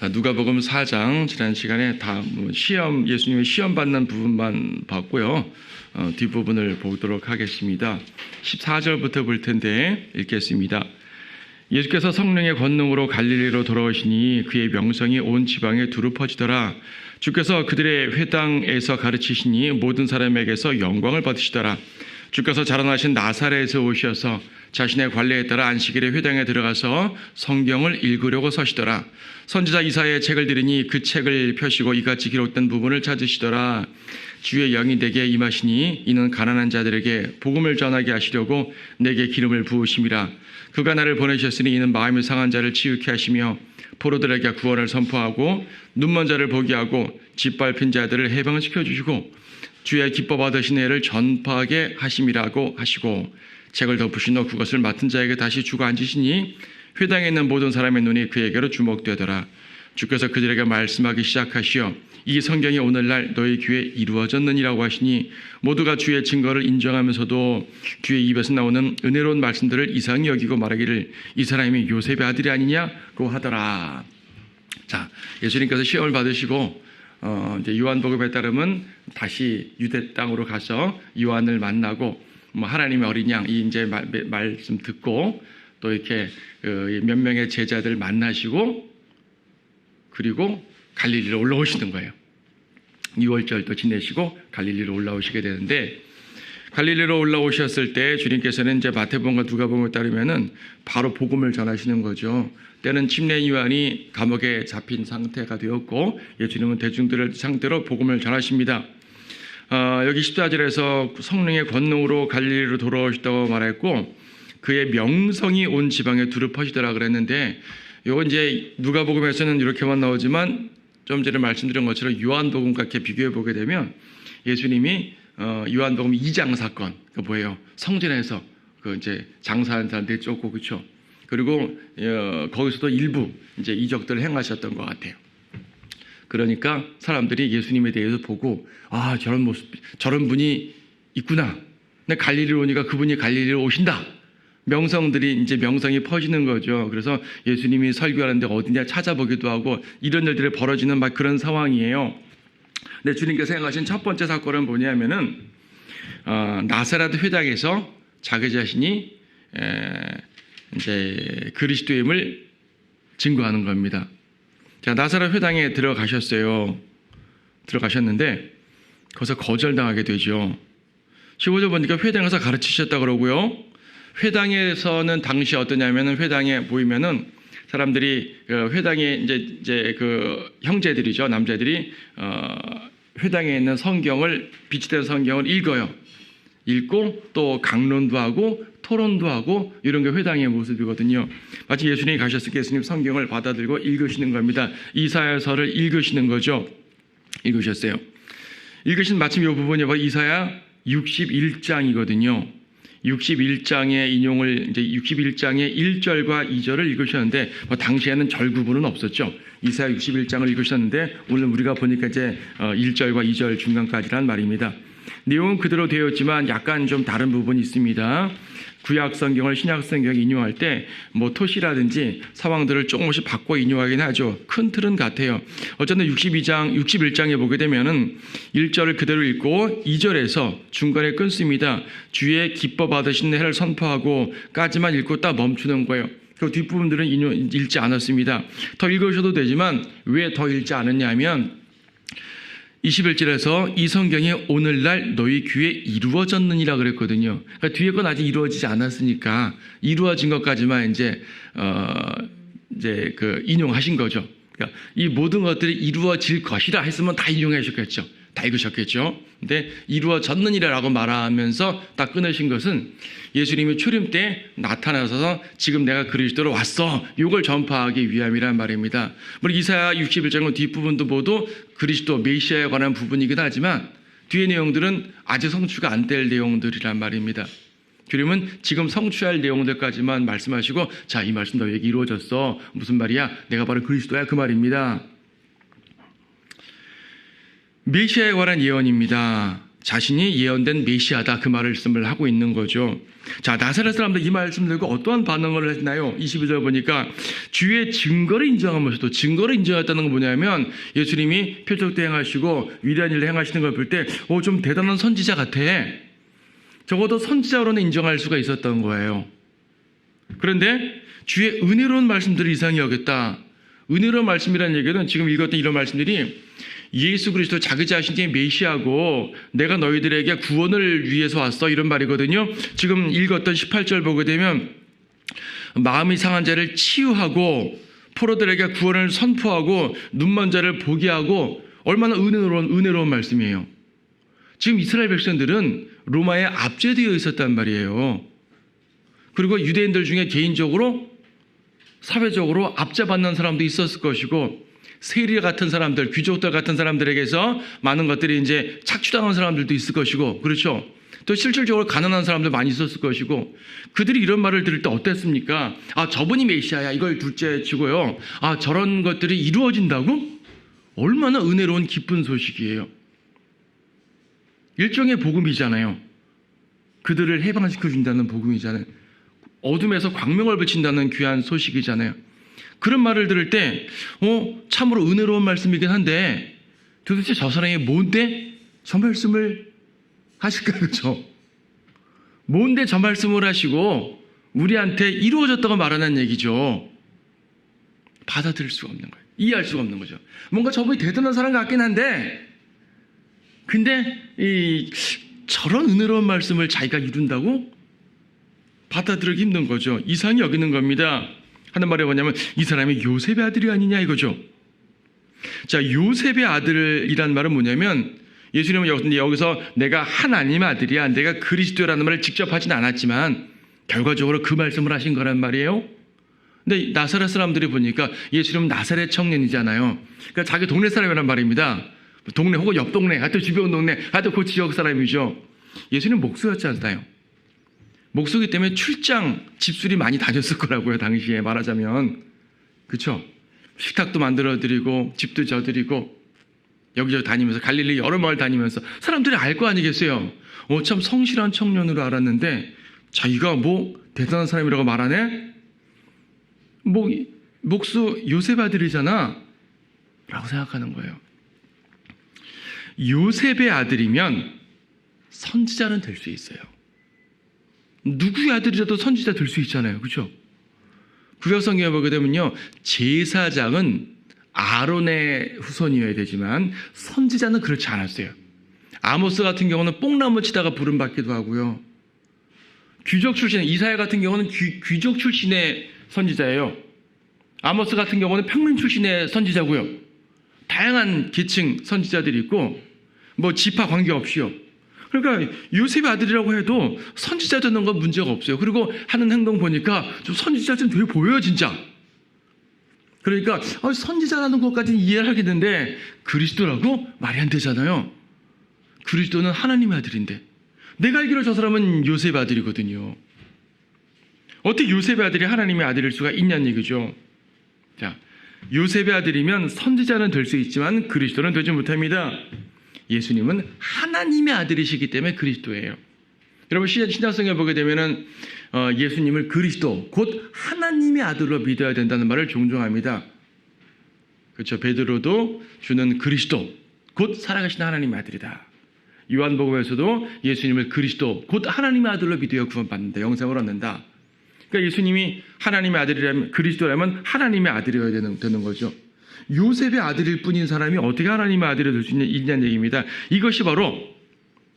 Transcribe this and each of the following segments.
자, 누가복음 4장 지난 시간에 다 예수님의 시험 받는 부분만 봤고요. 뒷부분을 보도록 하겠습니다. 14절부터 볼 텐데 읽겠습니다. 예수께서 성령의 권능으로 갈릴리로 돌아오시니 그의 명성이 온 지방에 두루 퍼지더라. 주께서 그들의 회당에서 가르치시니 모든 사람에게서 영광을 받으시더라. 주께서 자라나신 나사렛에서 오셔서 자신의 관례에 따라 안식일에 회당에 들어가서 성경을 읽으려고 서시더라. 선지자 이사야의 책을 들으니 그 책을 펴시고 이같이 기록된 부분을 찾으시더라. 주의 영이 내게 임하시니 이는 가난한 자들에게 복음을 전하게 하시려고 내게 기름을 부으심이라. 그가 나를 보내셨으니 이는 마음이 상한 자를 치유케 하시며 포로들에게 구원을 선포하고 눈먼 자를 보게 하고 짓밟힌 자들을 해방시켜 주시고 주의 기뻐 받으신 애를 전파하게 하심이라고 하시고 책을 덮으신 후 그것을 맡은 자에게 다시 주고 앉으시니 회당에 있는 모든 사람의 눈이 그에게로 주목되더라. 주께서 그들에게 말씀하기 시작하시어 이 성경이 오늘날 너희 귀에 이루어졌느니라고 하시니 모두가 주의 증거를 인정하면서도 주의 입에서 나오는 은혜로운 말씀들을 이상히 여기고 말하기를 이 사람이 요셉의 아들이 아니냐고 하더라. 자, 예수님께서 시험을 받으시고 이제 요한복음에 따르면 다시 유대 땅으로 가서 요한을 만나고 하나님의 어린 양 이 이제 말씀 듣고 또 이렇게 몇 명의 제자들 만나시고 그리고 갈릴리로 올라오시는 거예요. 6월절도 지내시고 갈릴리로 올라오시게 되는데 갈릴리로 올라오셨을 때 주님께서는 이제 마태복음과 누가복음에 따르면은 바로 복음을 전하시는 거죠. 때는 침례 요한이 감옥에 잡힌 상태가 되었고 예수님은 대중들을 상대로 복음을 전하십니다. 여기 14절에서 성령의 권능으로 갈릴리로 돌아오시다고 말했고 그의 명성이 온 지방에 두루 퍼지더라 그랬는데 요건 이제 누가복음에서는 이렇게만 나오지만 좀 전에 말씀드린 것처럼 요한복음과 이렇게 비교해 보게 되면 예수님이 요한복음 2장 사건 그 뭐예요? 성전에서 그 이제 장사하는 사람들이 쫓고 그렇죠. 그리고 거기서도 일부 이제 이적들을 행하셨던 것 같아요. 그러니까 사람들이 예수님에 대해서 보고 아 저런 모습 저런 분이 있구나. 근데 갈릴리로 오니까 그분이 갈릴리로 오신다. 명성들이 이제 명성이 퍼지는 거죠. 그래서 예수님이 설교하는데 어디냐 찾아보기도 하고 이런 일들이 벌어지는 막 그런 상황이에요. 근데 주님께서 행하신 첫 번째 사건은 뭐냐면은 나사렛 회당에서 자기 자신이 이제 그리스도임을 증거하는 겁니다. 자, 나사렛 회당에 들어가셨는데 거기서 거절당하게 되죠. 15절 보니까 회당에서 가르치셨다 그러고요. 회당에서는 당시 어떠냐면은 회당에 모이면은 사람들이 회당에 이제 그 형제들이죠. 남자들이 회당에 있는 성경을 비치된 성경을 읽어요. 읽고 또 강론도 하고 토론도 하고 이런 게 회당의 모습이거든요. 마치 예수님이 가셨을 때 예수님 성경을 받아들고 읽으시는 겁니다. 이사야서를 읽으시는 거죠. 읽으셨어요. 읽으신 마침 이 부분이 바로 이사야 61장이거든요. 61장의 인용을 이제 61장의 1절과 2절을 읽으셨는데 당시에는 절 구분은 없었죠. 이사야 61장을 읽으셨는데 오늘 우리가 보니까 이제 1절과 2절 중간까지란 말입니다. 내용은 그대로 되었지만 약간 좀 다른 부분이 있습니다. 구약 성경을 신약 성경에 인용할 때 뭐 토시라든지 상황들을 조금씩 바꿔 인용하긴 하죠. 큰 틀은 같아요. 어쨌든 61장에 보게 되면은 1절을 그대로 읽고 2절에서 중간에 끊습니다. 주의 기뻐 받으신 해를 선포하고 까지만 읽고 딱 멈추는 거예요. 그 뒷부분들은 읽지 않았습니다. 더 읽으셔도 되지만 왜 더 읽지 않았냐면 21절에서 이 성경이 오늘날 너희 귀에 이루어졌느니라 그랬거든요. 그러니까 뒤에 건 아직 이루어지지 않았으니까 이루어진 것까지만 이제 그 인용하신 거죠. 그러니까 이 모든 것들이 이루어질 것이라 했으면 다 인용하셨겠죠. 다 읽으셨겠죠. 근데 이루어졌느니라라고 말하면서 딱 끊으신 것은 예수님이 출임 때 나타나셔서 지금 내가 그리스도로 왔어. 이걸 전파하기 위함이란 말입니다. 물론 이사야 61장의 뒷부분도 모두 그리스도 메시아에 관한 부분이긴 하지만 뒤의 내용들은 아직 성취가 안 될 내용들이란 말입니다. 주님은 지금 성취할 내용들까지만 말씀하시고 자, 이 말씀 너에게 이루어졌어. 무슨 말이야? 내가 바로 그리스도야 그 말입니다. 메시아에 관한 예언입니다. 자신이 예언된 메시아다, 그 말씀을 하고 있는 거죠. 자, 나사렛 사람들 이 말씀 듣고 어떠한 반응을 했나요? 22절 보니까 주의 증거를 인정하면서도, 증거를 인정했다는 건 뭐냐면 예수님이 표적도 행하시고 위대한 일을 행하시는 걸 볼 때 좀 대단한 선지자 같아, 적어도 선지자로는 인정할 수가 있었던 거예요. 그런데 주의 은혜로운 말씀들을 이상히 여겼다. 은혜로운 말씀이라는 얘기는 지금 읽었던 이런 말씀들이 예수 그리스도 자기 자신이 메시아고 내가 너희들에게 구원을 위해서 왔어, 이런 말이거든요. 지금 읽었던 18절 보게 되면 마음이 상한 자를 치유하고 포로들에게 구원을 선포하고 눈먼 자를 보게 하고, 얼마나 은혜로운 말씀이에요. 지금 이스라엘 백성들은 로마에 압제되어 있었단 말이에요. 그리고 유대인들 중에 개인적으로 사회적으로 압제받는 사람도 있었을 것이고, 세리 같은 사람들, 귀족들 같은 사람들에게서 많은 것들이 이제 착취당한 사람들도 있을 것이고, 그렇죠? 또 실질적으로 가난한 사람들 많이 있었을 것이고, 그들이 이런 말을 들을 때 어땠습니까? 아, 저분이 메시아야, 이걸 둘째 치고요. 아, 저런 것들이 이루어진다고? 얼마나 은혜로운 기쁜 소식이에요. 일종의 복음이잖아요. 그들을 해방시켜준다는 복음이잖아요. 어둠에서 광명을 비친다는 귀한 소식이잖아요. 그런 말을 들을 때 참으로 은혜로운 말씀이긴 한데, 도대체 저 사람이 뭔데 저 말씀을 하실까, 그렇죠? 뭔데 저 말씀을 하시고 우리한테 이루어졌다고 말하는 얘기죠. 받아들일 수가 없는 거예요. 이해할 수가 없는 거죠. 뭔가 저분이 대단한 사람 같긴 한데, 근데 저런 은혜로운 말씀을 자기가 이룬다고 받아들이기 힘든 거죠. 이상히 여기는 겁니다. 하는 말이 뭐냐면 이 사람이 요셉의 아들이 아니냐, 이거죠. 자, 요셉의 아들이란 말은 뭐냐면, 예수님은 여기서 내가 하나님의 아들이야, 내가 그리스도라는 말을 직접 하진 않았지만 결과적으로 그 말씀을 하신 거란 말이에요. 근데 나사렛 사람들이 보니까 예수님은 나사렛 청년이잖아요. 그러니까 자기 동네 사람이란 말입니다. 동네 혹은 옆 동네, 하여튼 주변 동네, 하여튼 그 지역 사람이죠. 예수님 목수였잖아요. 목수기 때문에 출장, 집수리 많이 다녔을 거라고요, 당시에 말하자면. 그렇죠? 식탁도 만들어드리고 집도 져드리고 여기저기 다니면서, 갈릴리 여러 마을 다니면서 사람들이 알 거 아니겠어요. 참 성실한 청년으로 알았는데 자기가 대단한 사람이라고 말하네? 목수 요셉 아들이잖아 라고 생각하는 거예요. 요셉의 아들이면 선지자는 될 수 있어요. 누구의 아들이라도 선지자 될 수 있잖아요. 그렇죠? 구약성경에 보게 되면요, 제사장은 아론의 후손이어야 되지만 선지자는 그렇지 않았어요. 아모스 같은 경우는 뽕나무 치다가 부름받기도 하고요. 귀족 출신, 이사야 같은 경우는 귀족 출신의 선지자예요. 아모스 같은 경우는 평민 출신의 선지자고요. 다양한 계층 선지자들이 있고 지파 관계없이요. 그러니까 요셉의 아들이라고 해도 선지자 되는 건 문제가 없어요. 그리고 하는 행동 보니까 좀 선지자처럼 되게 보여요, 진짜. 그러니까 선지자라는 것까지는 이해를 하겠는데 그리스도라고 말이 안 되잖아요. 그리스도는 하나님의 아들인데 내가 알기로 저 사람은 요셉의 아들이거든요. 어떻게 요셉의 아들이 하나님의 아들일 수가 있냐는 얘기죠. 자, 요셉의 아들이면 선지자는 될 수 있지만 그리스도는 되지 못합니다. 예수님은 하나님의 아들이시기 때문에 그리스도예요. 여러분, 신약성경에 보게 되면은 예수님을 그리스도, 곧 하나님의 아들로 믿어야 된다는 말을 종종 합니다. 그렇죠? 베드로도 주는 그리스도, 곧 살아가신 하나님의 아들이다. 요한복음에서도 예수님을 그리스도, 곧 하나님의 아들로 믿어야 구원받는다, 영생을 얻는다. 그러니까 예수님이 하나님의 아들이라면, 그리스도라면 하나님의 아들이어야 되는 거죠. 요셉의 아들일 뿐인 사람이 어떻게 하나님의 아들이 될 수 있냐는 얘기입니다. 이것이 바로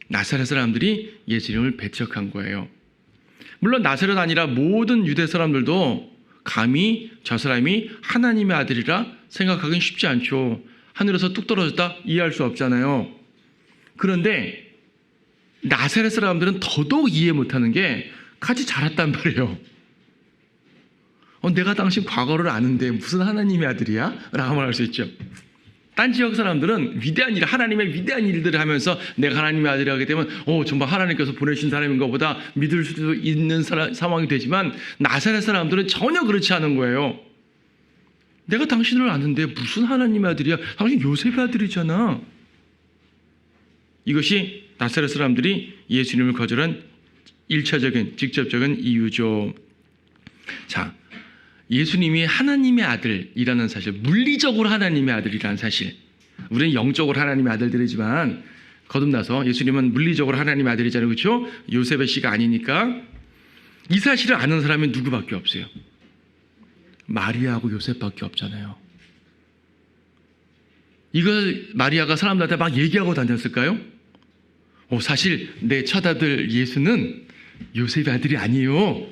나사렛 사람들이 예수님을 배척한 거예요. 물론 나사렛 아니라 모든 유대 사람들도 감히 저 사람이 하나님의 아들이라 생각하기는 쉽지 않죠. 하늘에서 뚝 떨어졌다? 이해할 수 없잖아요. 그런데 나사렛 사람들은 더더욱 이해 못하는 게 같이 자랐단 말이에요. 내가 당신 과거를 아는데 무슨 하나님의 아들이야? 라고 말할 수 있죠. 딴 지역 사람들은 위대한 일, 하나님의 위대한 일들을 하면서 내가 하나님의 아들이 하게 되면 정말 하나님께서 보내신 사람인 것보다 믿을 수도 있는 상황이 되지만 나사렛 사람들은 전혀 그렇지 않은 거예요. 내가 당신을 아는데 무슨 하나님의 아들이야? 당신 요셉의 아들이잖아. 이것이 나사렛 사람들이 예수님을 거절한 1차적인 직접적인 이유죠. 자, 예수님이 하나님의 아들이라는 사실, 물리적으로 하나님의 아들이라는 사실, 우리는 영적으로 하나님의 아들들이지만 거듭나서 예수님은 물리적으로 하나님의 아들이잖아요. 그렇죠? 요셉의 씨가 아니니까. 이 사실을 아는 사람이 누구밖에 없어요. 마리아하고 요셉밖에 없잖아요. 이걸 마리아가 사람들한테 막 얘기하고 다녔을까요? 사실 내 첫 아들 예수는 요셉의 아들이 아니에요.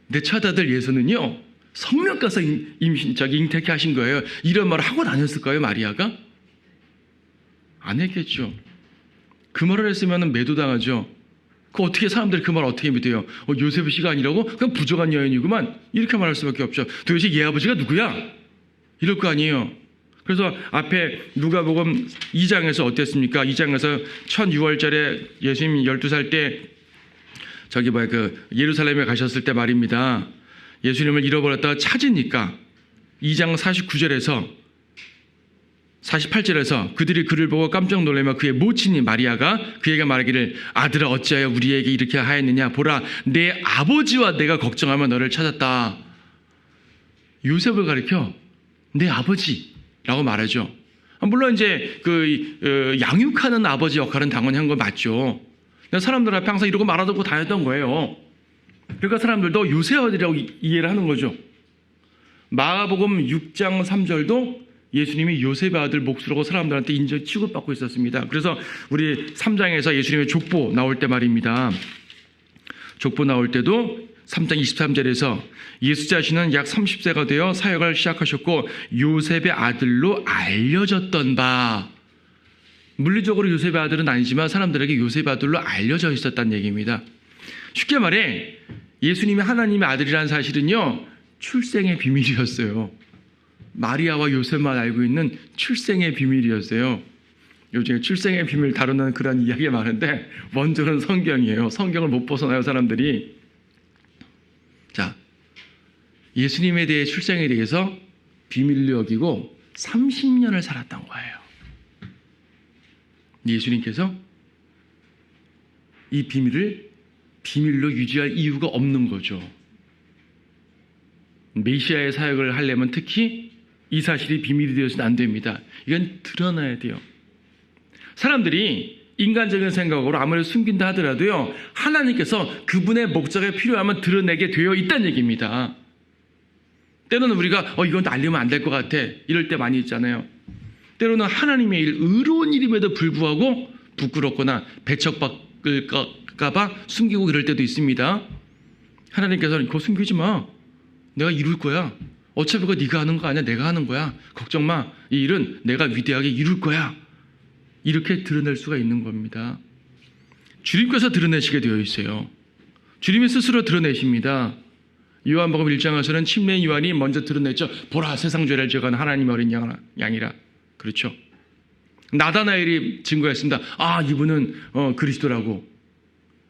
내 첫 아들 예수는요, 성령께서 잉태케 하신 거예요. 이런 말을 하고 다녔을까요, 마리아가? 안 했겠죠. 그 말을 했으면 매도당하죠. 어떻게 사람들이 그 말을 어떻게 믿어요? 요셉의 씨가 아니라고? 그냥 부정한 여인이구만. 이렇게 말할 수밖에 없죠. 도대체 얘 아버지가 누구야? 이럴 거 아니에요. 그래서 앞에 누가복음 2장에서 어땠습니까? 2장에서 첫 6월절에 예수님 12살 때 예루살렘에 가셨을 때 말입니다. 예수님을 잃어버렸다가 찾으니까 2장 49절에서 48절에서 그들이 그를 보고 깜짝 놀라며 그의 모친인 마리아가 그에게 말하기를 아들아 어찌하여 우리에게 이렇게 하였느냐 보라 내 아버지와 내가 걱정하며 너를 찾았다. 요셉을 가리켜 내 아버지라고 말하죠. 물론 이제 양육하는 아버지 역할은 당연히 한 건 맞죠. 사람들 앞에 항상 이러고 말하고 다녔던 거예요. 그러니까 사람들도 요셉 아들이라고 이해를 하는 거죠. 마가복음 6장 3절도 예수님이 요셉의 아들 몫이라고 사람들한테 인정 취급받고 있었습니다. 그래서 우리 3장에서 예수님의 족보 나올 때 말입니다. 족보 나올 때도 3장 23절에서 예수 자신은 약 30세가 되어 사역을 시작하셨고 요셉의 아들로 알려졌던 바, 물리적으로 요셉의 아들은 아니지만 사람들에게 요셉의 아들로 알려져 있었다는 얘기입니다. 쉽게 말해 예수님이 하나님의 아들이라는 사실은요, 출생의 비밀이었어요. 마리아와 요셉만 알고 있는 출생의 비밀이었어요. 요즘에 출생의 비밀 다루는 그런 이야기가 많은데 원조는 성경이에요. 성경을 못 벗어나요, 사람들이. 자, 예수님에 대해 출생에 대해서 비밀로 여기고 30년을 살았던 거예요. 예수님께서 이 비밀을 비밀로 유지할 이유가 없는 거죠. 메시아의 사역을 하려면 특히 이 사실이 비밀이 되어서는 안 됩니다. 이건 드러나야 돼요. 사람들이 인간적인 생각으로 아무리 숨긴다 하더라도요, 하나님께서 그분의 목적에 필요하면 드러내게 되어 있다는 얘기입니다. 때로는 우리가 이건 알리면 안 될 것 같아, 이럴 때 많이 있잖아요. 때로는 하나님의 일, 의로운 일임에도 불구하고 부끄럽거나 배척받을까 봐 숨기고 그럴 때도 있습니다. 하나님께서는 그거 숨기지 마, 내가 이룰 거야. 어차피 그거 네가 하는 거 아니야, 내가 하는 거야. 걱정 마, 이 일은 내가 위대하게 이룰 거야. 이렇게 드러낼 수가 있는 겁니다. 주님께서 드러내시게 되어 있어요. 주님이 스스로 드러내십니다. 요한복음 1장에서는 침례인 요한이 먼저 드러냈죠. 보라, 세상 죄를 지어가는 하나님의 어린 양이라. 그렇죠. 나다나엘이 증거했습니다. 이분은 그리스도라고.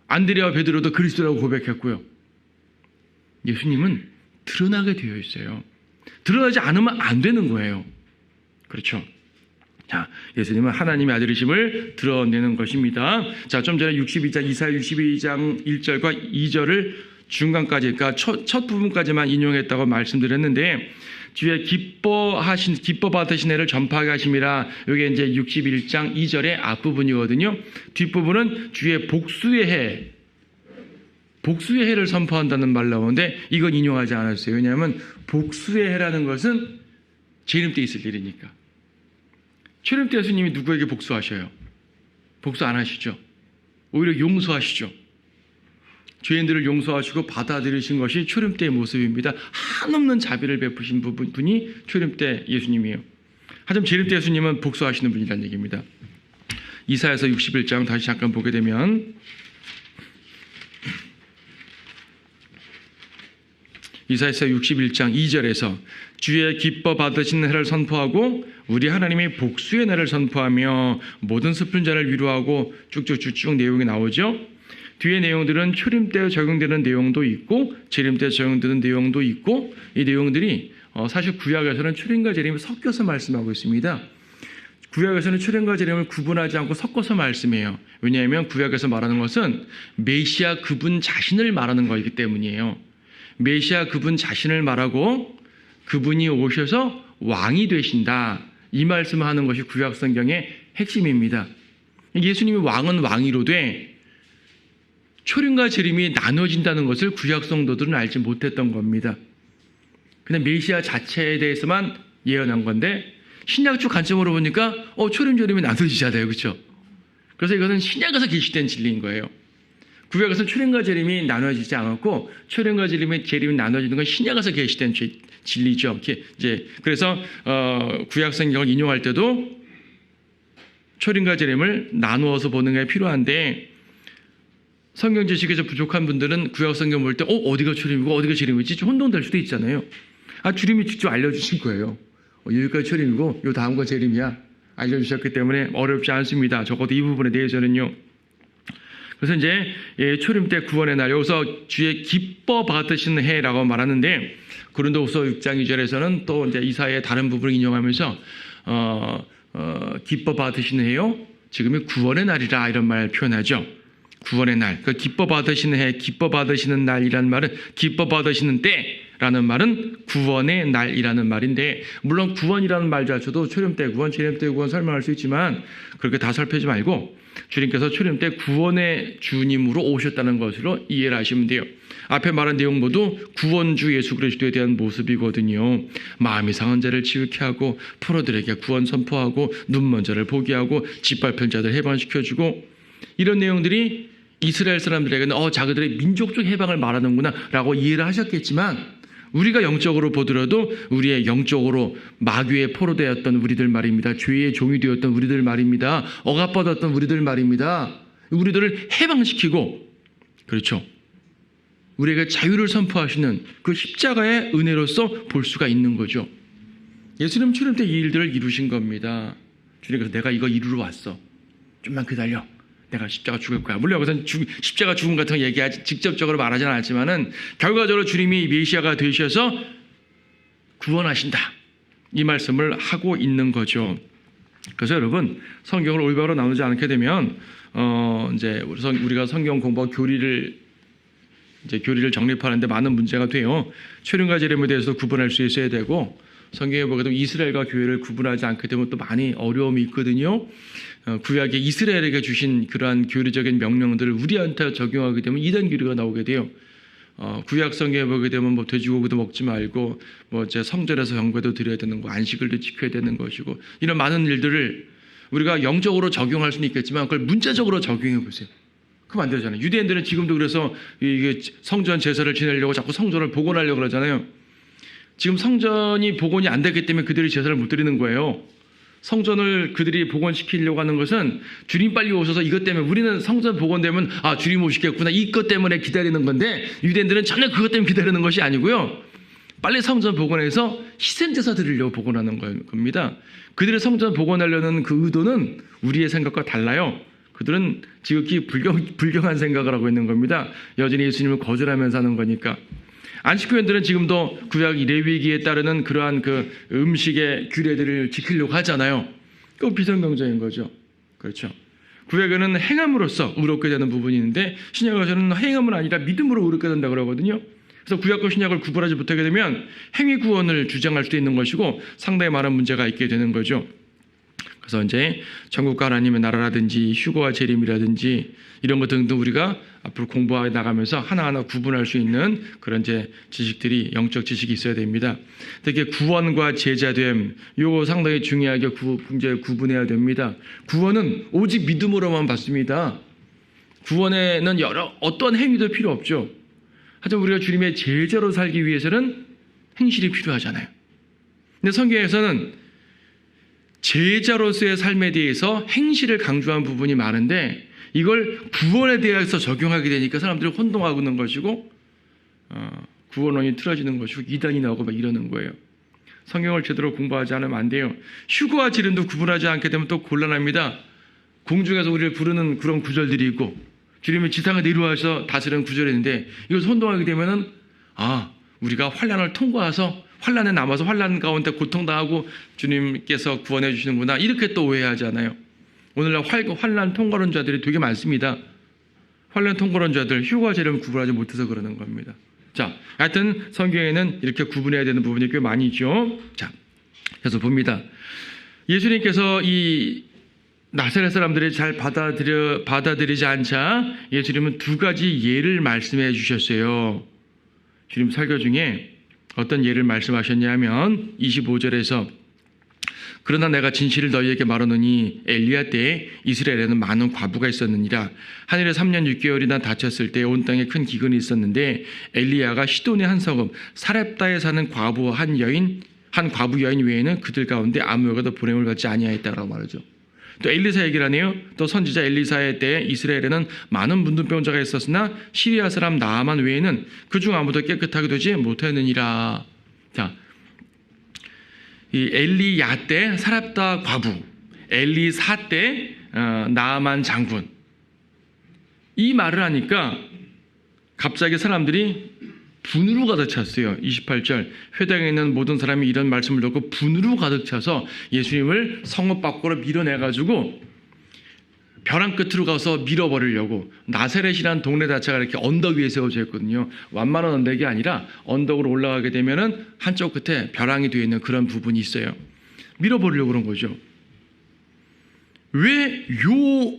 안드레와 베드로도 그리스도라고 고백했고요. 예수님은 드러나게 되어 있어요. 드러나지 않으면 안 되는 거예요. 그렇죠. 자, 예수님은 하나님의 아들이심을 드러내는 것입니다. 자, 좀 전에 이사야 62장 1절과 2절을 중간까지, 그러니까 첫 부분까지만 인용했다고 말씀드렸는데, 주의 기뻐 받으신 해를 전파하게 하심이라. 이게 이제 61장 2절의 앞부분이거든요. 뒷부분은 주의 복수의 해를 선포한다는 말 나오는데 이건 인용하지 않았어요. 왜냐하면 복수의 해라는 것은 재림 때 있을 일이니까. 재림 때 예수님이 누구에게 복수하셔요? 복수 안 하시죠. 오히려 용서하시죠. 죄인들을 용서하시고 받아들이신 것이 초림 때의 모습입니다. 한없는 자비를 베푸신 분이 초림 때 예수님이에요. 하지만 재림 때 예수님은 복수하시는 분이라는 얘기입니다. 이사야서 61장 다시 잠깐 보게 되면, 이사야서 61장 2절에서 주의 기뻐 받으신 해를 선포하고 우리 하나님이 복수의 날을 선포하며 모든 슬픈 자를 위로하고 쭉쭉쭉쭉 내용이 나오죠. 뒤에 내용들은 초림 때 적용되는 내용도 있고 재림 때 적용되는 내용도 있고, 이 내용들이 사실 구약에서는 초림과 재림이 섞여서 말씀하고 있습니다. 구약에서는 초림과 재림을 구분하지 않고 섞어서 말씀해요. 왜냐하면 구약에서 말하는 것은 메시아 그분 자신을 말하는 것이기 때문이에요. 메시아 그분 자신을 말하고 그분이 오셔서 왕이 되신다. 이 말씀을 하는 것이 구약 성경의 핵심입니다. 예수님이 왕은 왕이로되 초림과 재림이 나눠진다는 것을 구약 성도들은 알지 못했던 겁니다. 그냥 메시아 자체에 대해서만 예언한 건데 신약적 관점으로 보니까 초림 재림이 나눠지잖아요. 그렇죠? 그래서 이것은 신약에서 계시된 진리인 거예요. 구약에서는 초림과 재림이 나눠지지 않았고 초림과 재림이 나눠지는 건 신약에서 계시된 진리죠. 이제 그래서 구약 성경을 인용할 때도 초림과 재림을 나누어서 보는 게 필요한데 성경 지식에서 부족한 분들은 구약 성경 볼 때 어디가 초림이고 어디가 재림이지 좀 혼동될 수도 있잖아요. 주님이 직접 알려주신 거예요. 여기까지 초림이고 요 다음 거 재림이야. 알려주셨기 때문에 어렵지 않습니다. 적어도 이 부분에 대해서는요. 그래서 이제 초림 때 구원의 날, 여기서 주의 기뻐 받으시는 해라고 말하는데 고린도후서 6장 2절에서는 또 이제 이사야의 다른 부분을 인용하면서 기뻐 받으시는 해요. 지금이 구원의 날이라 이런 말 표현하죠. 구원의 날. 그 기뻐 받으시는 해, 기뻐 받으시는 날이라는 말은 기뻐 받으시는 때라는 말은 구원의 날이라는 말인데 물론 구원이라는 말 자체도 초림 때 구원, 재림 때 구원 설명할 수 있지만 그렇게 다 살펴지 말고 주님께서 초림 때 구원의 주님으로 오셨다는 것으로 이해를 하시면 돼요. 앞에 말한 내용 모두 구원주 예수 그리스도에 대한 모습이거든요. 마음이 상한 자를 치유케 하고 포로들에게 구원 선포하고 눈먼 자를 보게 하고 짓밟힌 자들 해방시켜주고 이런 내용들이 이스라엘 사람들에게는 자기들의 민족적 해방을 말하는구나 라고 이해를 하셨겠지만 우리가 영적으로 보더라도 우리의 영적으로 마귀의 포로되었던 우리들 말입니다. 죄의 종이 되었던 우리들 말입니다. 억압받았던 우리들 말입니다. 우리들을 해방시키고 그렇죠. 우리에게 자유를 선포하시는 그 십자가의 은혜로서 볼 수가 있는 거죠. 예수님 초림 때 이 일들을 이루신 겁니다. 주님께서 내가 이거 이루러 왔어. 좀만 기다려. 내가 십자가 죽을 거야. 물론 여기서는 십자가 죽음 같은 거 얘기하지 직접적으로 말하지는 않지만은 결과적으로 주님이 메시아가 되셔서 구원하신다. 이 말씀을 하고 있는 거죠. 그래서 여러분 성경을 올바로 나누지 않게 되면 이제 우리가 성경 공부와 교리를 정립하는데 많은 문제가 돼요. 초림과 재림에 대해서 구분할 수 있어야 되고 성경에 보게 되면 이스라엘과 교회를 구분하지 않게 되면 또 많이 어려움이 있거든요. 구약에 이스라엘에게 주신 그러한 교리적인 명령들을 우리한테 적용하게 되면 이단 교리가 나오게 돼요. 구약 성경에 보게 되면 돼지고기도 먹지 말고 성전에서 경배도 드려야 되는 거, 안식일도 지켜야 되는 것이고 이런 많은 일들을 우리가 영적으로 적용할 수는 있겠지만 그걸 문자적으로 적용해 보세요. 그럼 안 되잖아요. 유대인들은 지금도 그래서 이게 성전 제사를 지내려고 자꾸 성전을 복원하려고 그러잖아요. 지금 성전이 복원이 안 되기 때문에 그들이 제사를 못 드리는 거예요. 성전을 그들이 복원시키려고 하는 것은 주님 빨리 오셔서 이것 때문에 우리는 성전 복원되면 주님 오시겠구나 이것 때문에 기다리는 건데 유대인들은 전혀 그것 때문에 기다리는 것이 아니고요. 빨리 성전 복원해서 희생제사 드리려고 복원하는 겁니다. 그들의 성전 복원하려는 그 의도는 우리의 생각과 달라요. 그들은 지극히 불경한 생각을 하고 있는 겁니다. 여전히 예수님을 거절하면서 하는 거니까. 안식교인들은 지금도 구약 레위기에 따르는 그러한 그 음식의 규례들을 지키려고 하잖아요. 그건 비성경적인 거죠. 그렇죠. 구약에는 행함으로써 의롭게 되는 부분이 있는데 신약에서는 행함은 아니라 믿음으로 의롭게 된다고 그러거든요. 그래서 구약과 신약을 구분하지 못하게 되면 행위 구원을 주장할 수도 있는 것이고 상당히 많은 문제가 있게 되는 거죠. 그래서 이제 천국과 하나님의 나라라든지 휴거와 재림이라든지 이런 것 등등 우리가 앞으로 공부해 나가면서 하나하나 구분할 수 있는 그런 이제 지식들이 영적 지식이 있어야 됩니다. 특히 구원과 제자됨 이거 상당히 중요하게 구분해야 됩니다. 구원은 오직 믿음으로만 받습니다. 구원에는 어떤 행위도 필요 없죠. 하지만 우리가 주님의 제자로 살기 위해서는 행실이 필요하잖아요. 근데 성경에서는 제자로서의 삶에 대해서 행실을 강조한 부분이 많은데 이걸 구원에 대해서 적용하게 되니까 사람들이 혼동하고 있는 것이고 구원론이 틀어지는 것이고 이단이 나오고 막 이러는 거예요. 성경을 제대로 공부하지 않으면 안 돼요. 휴거와 재림도 구분하지 않게 되면 또 곤란합니다. 공중에서 우리를 부르는 그런 구절들이 있고 주님이 지상에 내려와서 다스리는 구절이 있는데 이것을 혼동하게 되면은 우리가 환난을 통과해서 환난에 남아서 환난 가운데 고통당하고 주님께서 구원해 주시는구나 이렇게 또 오해하잖아요. 오늘날 환난 통과론자들이 되게 많습니다. 환난 통과론자들 휴가 재료를 구분하지 못해서 그러는 겁니다. 자, 하여튼 성경에는 이렇게 구분해야 되는 부분이 꽤 많이 있죠. 자, 그래서 봅니다. 예수님께서 이 나사렛 사람들이 잘 받아들이지 않자 예수님은 두 가지 예를 말씀해 주셨어요. 주님 설교 중에 어떤 예를 말씀하셨냐면 25절에서 그러나 내가 진실을 너희에게 말하노니 엘리야 때에 이스라엘에는 많은 과부가 있었느니라. 하늘에 3년 6개월이나 닫혔을 때 온 땅에 큰 기근이 있었는데 엘리야가 시돈의 한 성읍 사렙다에 사는 한 과부 여인 외에는 그들 가운데 아무에게도 보냄을 받지 아니하였다라고 말하죠. 또 엘리사 얘기를 하네요. 또 선지자 엘리사의 때에 이스라엘에는 많은 문둥병자가 있었으나 시리아 사람 나아만 외에는 그중 아무도 깨끗하게 되지 못하였느니라. 자, 이 엘리야 때 사렙다 과부, 엘리사 때 나아만 장군. 이 말을 하니까 갑자기 사람들이 분으로 가득 찼어요. 28절 회당에 있는 모든 사람이 이런 말씀을 듣고 분으로 가득 차서 예수님을 성읍 밖으로 밀어내가지고 벼랑 끝으로 가서 밀어버리려고. 나사렛이라는 동네 자체가 이렇게 언덕 위에 세워져 있거든요. 완만한 언덕이 아니라 언덕으로 올라가게 되면은 한쪽 끝에 벼랑이 되어 있는 그런 부분이 있어요. 밀어버리려고 그런 거죠. 왜 요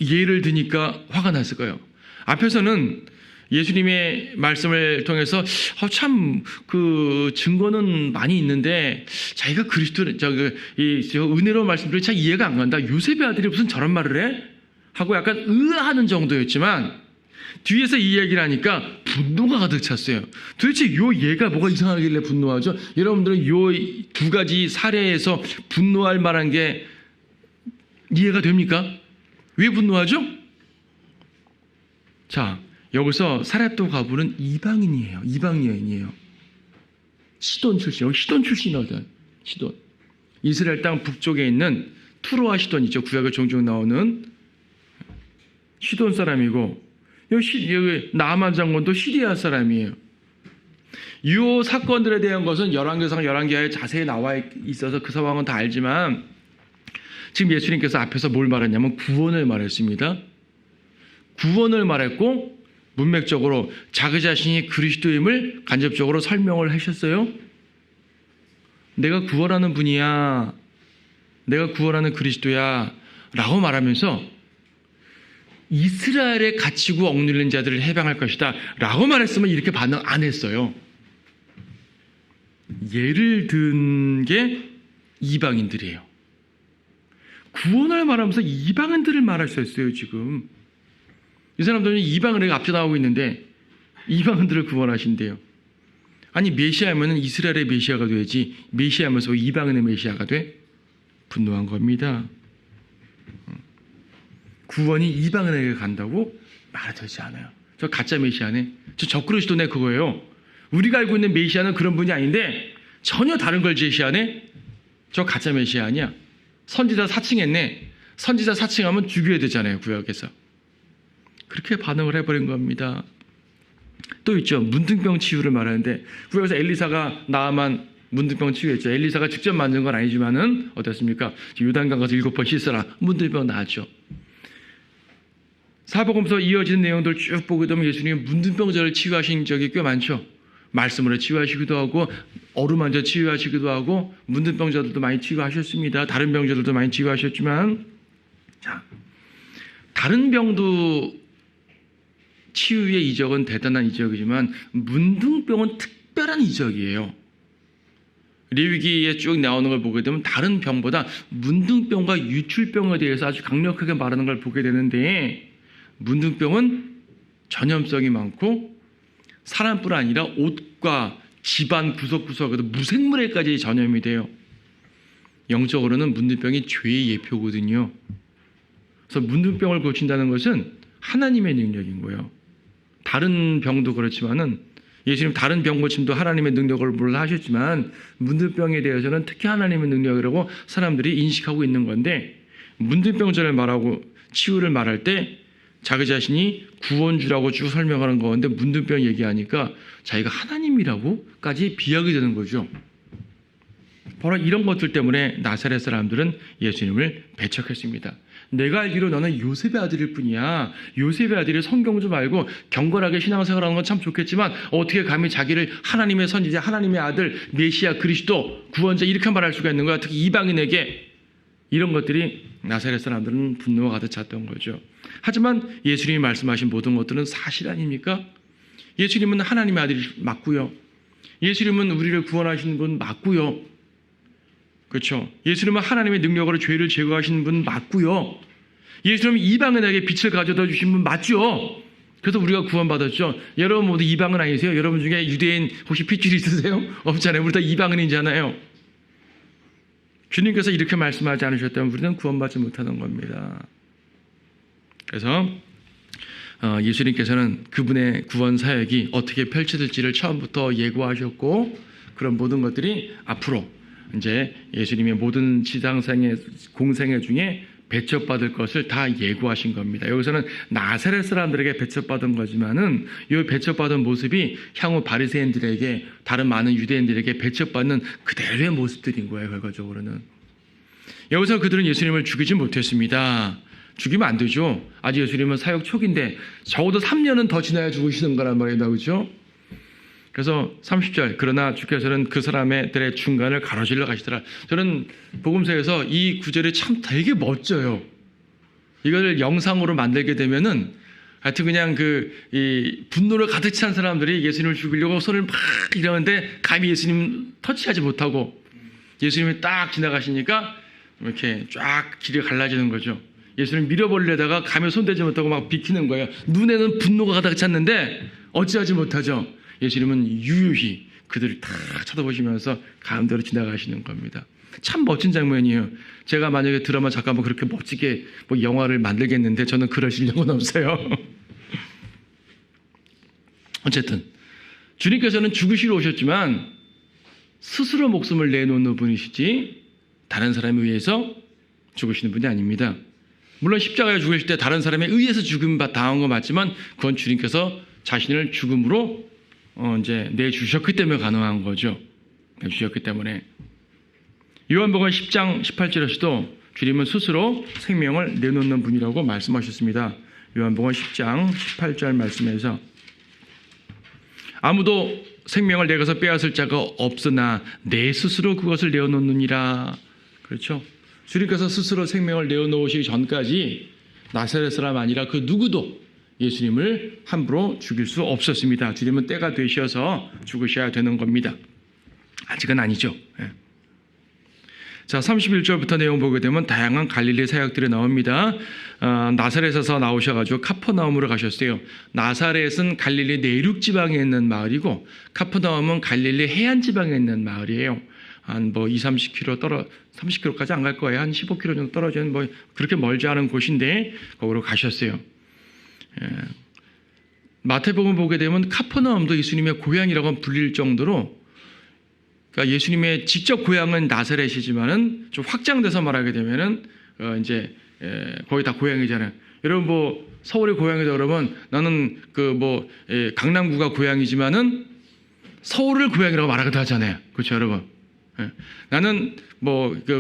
예를 드니까 화가 났을까요? 앞에서는 예수님의 말씀을 통해서 참 그 증거는 많이 있는데 자기가 그리스도 저 은혜로운 말씀들이 참 이해가 안 간다. 요셉의 아들이 무슨 저런 말을 해? 하고 약간 의아하는 정도였지만 뒤에서 이 얘기를 하니까 분노가 가득 찼어요. 도대체 요 얘가 뭐가 이상하길래 분노하죠? 여러분들은 요 두 가지 사례에서 분노할 만한 게 이해가 됩니까? 왜 분노하죠? 자, 여기서 사렙다 과부는 이방인이에요. 이방 여인이에요. 시돈 출신이거든. 시돈. 이스라엘 땅 북쪽에 있는 투로와 시돈이죠. 구약에 종종 나오는 시돈 사람이고 여기 나아만 장군도 시리아 사람이에요. 이 사건들에 대한 것은 열왕기상 열왕기하에 자세히 나와 있어서 그 상황은 다 알지만 지금 예수님께서 앞에서 뭘 말했냐면 구원을 말했습니다. 구원을 말했고 문맥적으로 자기 자신이 그리스도임을 간접적으로 설명을 하셨어요. 내가 구원하는 분이야. 내가 구원하는 그리스도야. 라고 말하면서 이스라엘에 갇히고 억눌린 자들을 해방할 것이다. 라고 말했으면 이렇게 반응 안 했어요. 예를 든 게 이방인들이에요. 구원을 말하면서 이방인들을 말하셨어요, 지금. 이 사람들은 이방을 앞서 나오고 있는데 이방인들을 구원하신대요. 아니 메시아면은 이스라엘의 메시아가 되지 메시아면서 이방인의 메시아가 돼? 분노한 겁니다. 구원이 이방인에게 간다고 말하지 않아요. 저 가짜 메시아네. 저 그리스도네 그거예요. 우리가 알고 있는 메시아는 그런 분이 아닌데 전혀 다른 걸 제시하네. 저 가짜 메시아 아니야. 선지자 사칭했네. 선지자 사칭하면 죽여야 되잖아요. 구약에서. 그렇게 반응을 해버린 겁니다. 또 있죠. 문둥병 치유를 말하는데 구약에서 엘리사가 나아만 문둥병 치유했죠. 엘리사가 직접 만든 건 아니지만은 어떻습니까? 요단강 가서 7번 씻어라. 문둥병 나았죠. 사복음서 이어지는 내용들 쭉 보게 되면 예수님이 문둥병자를 치유하신 적이 꽤 많죠. 말씀으로 치유하시기도 하고 어루만져 치유하시기도 하고 문둥병자들도 많이 치유하셨습니다. 다른 병자들도 많이 치유하셨지만 자, 다른 병도 치유의 이적은 대단한 이적이지만 문둥병은 특별한 이적이에요. 레위기에 쭉 나오는 걸 보게 되면 다른 병보다 문둥병과 유출병에 대해서 아주 강력하게 말하는 걸 보게 되는데 문둥병은 전염성이 많고 사람뿐 아니라 옷과 집안 구석구석에도 무생물에까지 전염이 돼요. 영적으로는 문둥병이 죄의 예표거든요. 그래서 문둥병을 고친다는 것은 하나님의 능력인 거예요. 다른 병도 그렇지만은 예수님 다른 병 고침도 하나님의 능력을 물론 하셨지만 문둥병에 대해서는 특히 하나님의 능력이라고 사람들이 인식하고 있는 건데 문둥병자를 말하고 치유를 말할 때 자기 자신이 구원주라고 쭉 설명하는 가운데 문둥병 얘기하니까 자기가 하나님이라고까지 비하게 되는 거죠. 바로 이런 것들 때문에 나사렛 사람들은 예수님을 배척했습니다. 내가 알기로 너는 요셉의 아들일 뿐이야. 요셉의 아들이 성경 좀 알고 경건하게 신앙생활하는 건 참 좋겠지만 어떻게 감히 자기를 하나님의 선지자, 하나님의 아들, 메시아, 그리스도, 구원자 이렇게 말할 수가 있는 거야. 특히 이방인에게. 이런 것들이 나사렛 사람들은 분노가 가득 찼던 거죠. 하지만 예수님이 말씀하신 모든 것들은 사실 아닙니까? 예수님은 하나님의 아들이 맞고요. 예수님은 우리를 구원하시는 분 맞고요. 그렇죠? 예수님은 하나님의 능력으로 죄를 제거하시는 분 맞고요. 예수님은 이방인에게 빛을 가져다 주신 분 맞죠? 그래서 우리가 구원받았죠. 여러분 모두 이방인 아니세요? 여러분 중에 유대인 혹시 핏줄이 있으세요? 없잖아요. 우리 다 이방인이잖아요. 주님께서 이렇게 말씀하지 않으셨다면 우리는 구원받지 못하는 겁니다. 그래서 예수님께서는 그분의 구원 사역이 어떻게 펼쳐질지를 처음부터 예고하셨고 그런 모든 것들이 앞으로 이제 예수님의 모든 지상생의 공생애 중에 배척받을 것을 다 예고하신 겁니다. 여기서는 나사렛 사람들에게 배척받은 거지만은 이 배척받은 모습이 향후 바리새인들에게 다른 많은 유대인들에게 배척받는 그대로의 모습들인 거예요. 결과적으로는 여기서 그들은 예수님을 죽이지 못했습니다. 죽이면 안 되죠. 아직 예수님은 사역 초기인데 적어도 3년은 더 지나야 죽으시는 거란 말이다. 그렇죠? 그래서 30절 그러나 주께서는 그 사람들의 중간을 가로질러 가시더라. 저는 복음서에서 이 구절이 참 되게 멋져요. 이걸 영상으로 만들게 되면은 하여튼 그냥 이 분노를 가득 찬 사람들이 예수님을 죽이려고 손을 막 이러는데 감히 예수님 터치하지 못하고 예수님이 딱 지나가시니까 이렇게 쫙 길이 갈라지는 거죠. 예수님 밀어버리려다가 감히 손대지 못하고 막 비키는 거예요. 눈에는 분노가 가득 찼는데 어찌하지 못하죠. 예수님은 유유히 그들을 다 쳐다보시면서 가운데로 지나가시는 겁니다. 참 멋진 장면이에요. 제가 만약에 드라마 작가면 그렇게 멋지게 영화를 만들겠는데 저는 그럴 실력은 없어요. 어쨌든 주님께서는 죽으시러 오셨지만 스스로 목숨을 내놓는 분이시지 다른 사람에 의해서 죽으시는 분이 아닙니다. 물론 십자가에 죽으실 때 다른 사람에 의해서 죽음 당한 거 맞지만 그건 주님께서 자신을 죽음으로 이제 내주셨기 때문에 가능한 거죠. 내주셨기 때문에. 요한복음 10장 18절에서도 주님은 스스로 생명을 내놓는 분이라고 말씀하셨습니다. 요한복음 10장 18절 말씀에서 아무도 생명을 내게서 빼앗을 자가 없으나 내 스스로 그것을 내어놓느니라. 그렇죠? 주님께서 스스로 생명을 내어놓으시기 전까지 나사렛 사람 아니라 그 누구도 예수님을 함부로 죽일 수 없었습니다. 주님은 때가 되셔서 죽으셔야 되는 겁니다. 아직은 아니죠. 자, 31절부터 내용 보게 되면 다양한 갈릴리 사역들이 나옵니다. 나사렛에서 나오셔가지고 카퍼나움으로 가셨어요. 나사렛은 갈릴리 내륙 지방에 있는 마을이고 카퍼나움은 갈릴리 해안 지방에 있는 마을이에요. 한 30km 30km까지 안 갈 거예요. 한 15km 정도 떨어지는 그렇게 멀지 않은 곳인데 거기로 가셨어요. 마태복음 보게 되면 카퍼나움도 예수님의 고향이라고 불릴 정도로 그러니까 예수님의 직접 고향은 나사렛이지만은 좀 확장돼서 말하게 되면은 이제 거의 다 고향이잖아요. 여러분 서울이 고향이다 그러면 나는 강남구가 고향이지만은 서울을 고향이라고 말하기도 하잖아요. 그렇죠, 여러분? 나는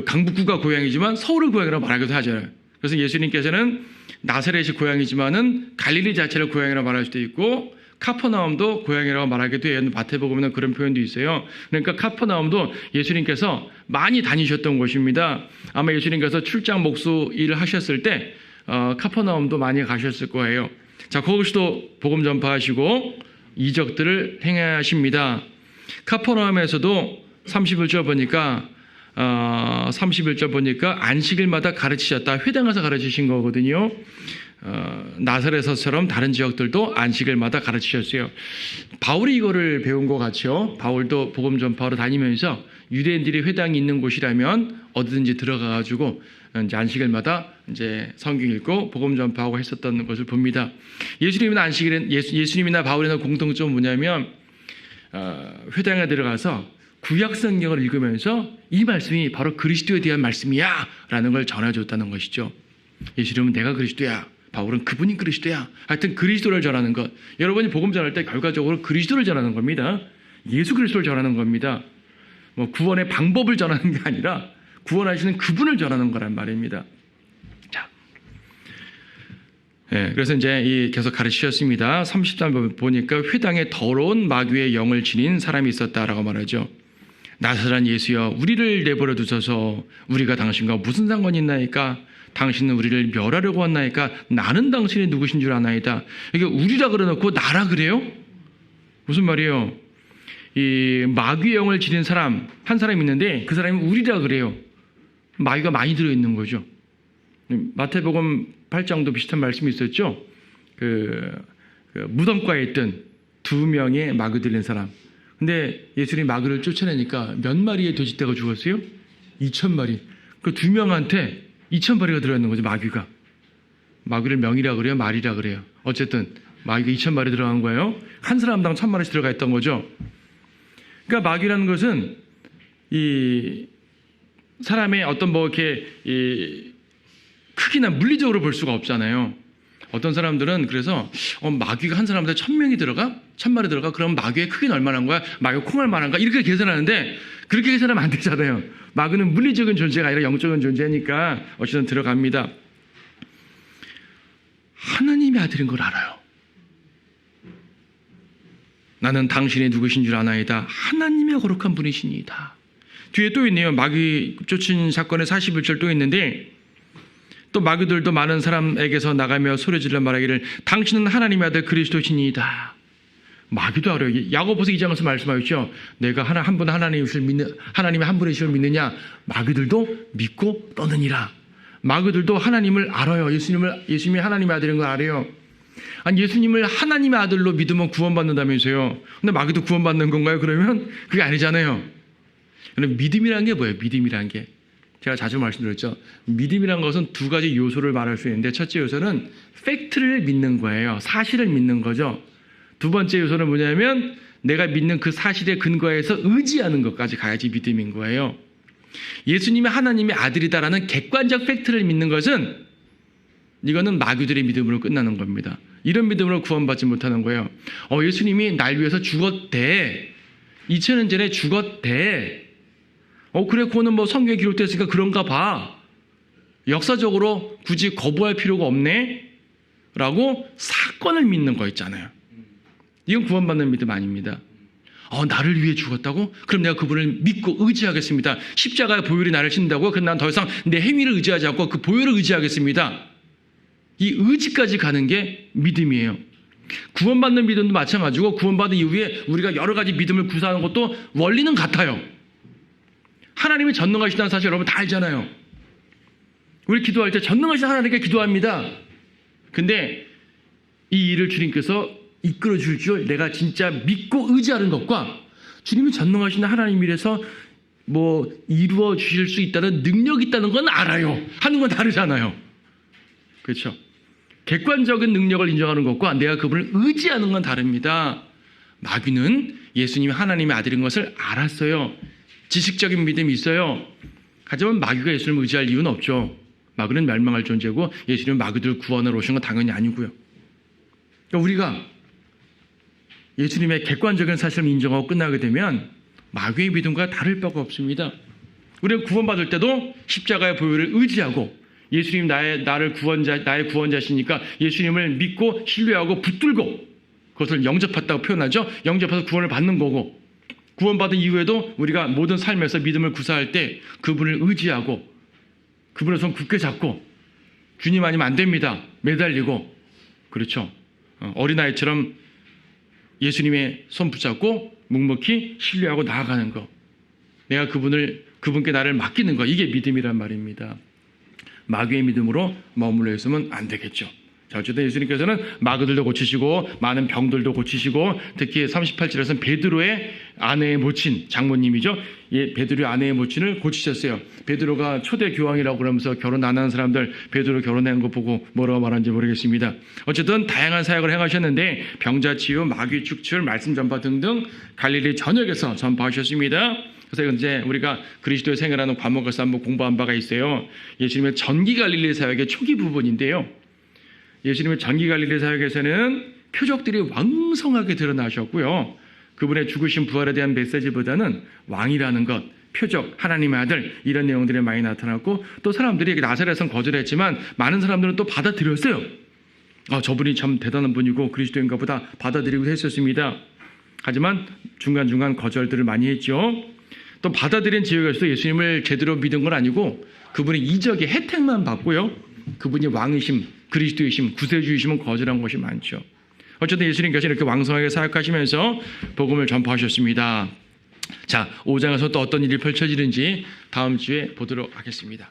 강북구가 고향이지만 서울을 고향이라고 말하기도 하잖아요. 그래서 예수님께서는 나사렛이 고향이지만은 갈릴리 자체를 고향이라고 말할 수도 있고 카퍼나움도 고향이라고 말하기도 해요. 마태복음에는 그런 표현도 있어요. 그러니까 카퍼나움도 예수님께서 많이 다니셨던 곳입니다. 아마 예수님께서 출장 목수 일을 하셨을 때 카퍼나움도 많이 가셨을 거예요. 자, 거기서도 복음 전파하시고 이적들을 행하십니다. 카퍼나움에서도 31절 보니까 안식일마다 가르치셨다. 회당에서 가르치신 거거든요. 나사렛에서처럼 다른 지역들도 안식일마다 가르치셨어요. 바울이 이거를 배운 것 같죠. 바울도 복음 전파로 다니면서 유대인들이 회당이 있는 곳이라면 어디든지 들어가가지고 이제 안식일마다 이제 성경 읽고 복음 전파하고 했었던 것을 봅니다. 예수님이나 바울이나 공통점은 뭐냐면 회당에 들어가서 구약 성경을 읽으면서 이 말씀이 바로 그리스도에 대한 말씀이야 라는 걸 전해줬다는 것이죠. 예수님은 내가 그리스도야. 바울은 그분이 그리스도야. 하여튼 그리스도를 전하는 것. 여러분이 복음 전할 때 결과적으로 그리스도를 전하는 겁니다. 예수 그리스도를 전하는 겁니다. 뭐 구원의 방법을 전하는 게 아니라 구원하시는 그분을 전하는 거란 말입니다. 자, 그래서 이제 계속 가르치셨습니다. 33번 보니까 회당에 더러운 마귀의 영을 지닌 사람이 있었다라고 말하죠. 나사렛 예수여, 우리를 내버려 두소서. 우리가 당신과 무슨 상관이 있나이까? 당신은 우리를 멸하려고 왔나이까? 나는 당신이 누구신 줄 아나이다. 이게 우리라 그래놓고 나라 그래요? 무슨 말이에요? 이 마귀의 영을 지닌 사람 한 사람이 있는데 그 사람이 우리라 그래요. 마귀가 많이 들어있는 거죠. 마태복음 8장도 비슷한 말씀이 있었죠. 그 무덤가에 있던 2명의 마귀 들린 사람. 근데 예수님이 마귀를 쫓아내니까 몇 마리의 돼지떼가 죽었어요? 2,000마리. 그 2명한테 2,000마리가 들어있는 거죠. 마귀가. 마귀를 명이라 그래요? 말이라 그래요? 어쨌든 마귀가 2,000마리 들어간 거예요. 한 사람당 1,000마리씩 들어가 있던 거죠. 그러니까 마귀라는 것은 이 사람의 어떤 뭐 이렇게 크기나 물리적으로 볼 수가 없잖아요. 어떤 사람들은 그래서 마귀가 한 사람한테 1,000명이 들어가? 1,000마리 들어가? 그럼 마귀의 크기는 얼마나 한 거야? 마귀가 콩알 만한가? 이렇게 계산하는데 그렇게 계산하면 안 되잖아요. 마귀는 물리적인 존재가 아니라 영적인 존재니까 어쨌든 들어갑니다. 하나님의 아들인 걸 알아요. 나는 당신이 누구신 줄 아나이다. 하나님의 거룩한 분이시니이다. 뒤에 또 있네요. 마귀 쫓은 사건의 41절 또 있는데 또 마귀들도 많은 사람에게서 나가며 소리질러 말하기를 당신은 하나님의 아들 그리스도시니이다. 마귀도 알아요. 야고보서 2장에서 말씀하셨죠. 내가 하나님의 한 분이심을 믿느냐? 마귀들도 믿고 떠느니라. 마귀들도 하나님을 알아요. 예수님이 하나님의 아들인 걸 알아요. 아니, 예수님을 하나님의 아들로 믿으면 구원받는다면서요. 근데 마귀도 구원받는 건가요? 그러면 그게 아니잖아요. 믿음이란 게 뭐예요? 믿음이란 게. 제가 자주 말씀드렸죠. 믿음이란 것은 2가지 요소를 말할 수 있는데 첫째 요소는 팩트를 믿는 거예요. 사실을 믿는 거죠. 2번째 요소는 뭐냐면 내가 믿는 그 사실에 근거해서 의지하는 것까지 가야지 믿음인 거예요. 예수님이 하나님의 아들이다라는 객관적 팩트를 믿는 것은 이거는 마귀들의 믿음으로 끝나는 겁니다. 이런 믿음으로 구원받지 못하는 거예요. 예수님이 날 위해서 죽었대. 2000년 전에 죽었대. 그래, 그거는 뭐 성경에 기록됐으니까 그런가 봐. 역사적으로 굳이 거부할 필요가 없네? 라고 사건을 믿는 거 있잖아요. 이건 구원받는 믿음 아닙니다. 나를 위해 죽었다고? 그럼 내가 그분을 믿고 의지하겠습니다. 십자가의 보혈이 나를 신다고? 그럼 난 더 이상 내 행위를 의지하지 않고 그 보혈을 의지하겠습니다. 이 의지까지 가는 게 믿음이에요. 구원받는 믿음도 마찬가지고 구원받은 이후에 우리가 여러 가지 믿음을 구사하는 것도 원리는 같아요. 하나님이 전능하시다는 사실 여러분 다 알잖아요. 우리 기도할 때 전능하신 하나님께 기도합니다. 근데 이 일을 주님께서 이끌어 줄 줄 내가 진짜 믿고 의지하는 것과 주님이 전능하신 하나님이라서 뭐 이루어 주실 수 있다는 능력이 있다는 건 알아요. 하는 건 다르잖아요. 그렇죠? 객관적인 능력을 인정하는 것과 내가 그분을 의지하는 건 다릅니다. 마귀는 예수님이 하나님의 아들인 것을 알았어요. 지식적인 믿음이 있어요. 하지만 마귀가 예수님을 의지할 이유는 없죠. 마귀는 멸망할 존재고 예수님은 마귀들 구원하러 오신 건 당연히 아니고요. 그러니까 우리가 예수님의 객관적인 사실을 인정하고 끝나게 되면 마귀의 믿음과 다를 바가 없습니다. 우리가 구원받을 때도 십자가의 보혈을 의지하고 예수님 나의 구원자시니까 예수님을 믿고 신뢰하고 붙들고 그것을 영접했다고 표현하죠. 영접해서 구원을 받는 거고 구원받은 이후에도 우리가 모든 삶에서 믿음을 구사할 때 그분을 의지하고 그분의 손 굳게 잡고 주님 아니면 안 됩니다. 매달리고 그렇죠. 어린아이처럼 예수님의 손 붙잡고 묵묵히 신뢰하고 나아가는 거. 내가 그분께 나를 맡기는 거. 이게 믿음이란 말입니다. 마귀의 믿음으로 머물러 있으면 안 되겠죠. 자, 어쨌든 예수님께서는 마귀들도 고치시고 많은 병들도 고치시고 특히 38절에서는 베드로의 아내의 모친, 장모님이죠. 베드로의 아내의 모친을 고치셨어요. 베드로가 초대 교황이라고 그러면서 결혼 안 하는 사람들 베드로 결혼한 거 보고 뭐라고 말하는지 모르겠습니다. 어쨌든 다양한 사역을 행하셨는데 병자 치유, 마귀 축출, 말씀 전파 등등 갈릴리 전역에서 전파하셨습니다. 그래서 이제 우리가 그리스도의 생애라는 과목에서 한번 공부한 바가 있어요. 예수님의 전기 갈릴리 사역의 초기 부분인데요. 예수님의 장기갈릴리 사역에서는 표적들이 왕성하게 드러나셨고요. 그분의 죽으신 부활에 대한 메시지보다는 왕이라는 것, 표적, 하나님의 아들 이런 내용들이 많이 나타났고 또 사람들이 나사렛은 거절했지만 많은 사람들은 또 받아들였어요. 저분이 참 대단한 분이고 그리스도인가 보다 받아들이고 했었습니다. 하지만 중간중간 거절들을 많이 했죠. 또 받아들인 지역에서도 예수님을 제대로 믿은 건 아니고 그분의 이적의 혜택만 받고요. 그분이 왕이심, 그리스도이심, 구세주이심은 거절한 것이 많죠. 어쨌든 예수님께서 이렇게 왕성하게 사역하시면서 복음을 전파하셨습니다. 자, 5장에서 또 어떤 일이 펼쳐지는지 다음 주에 보도록 하겠습니다.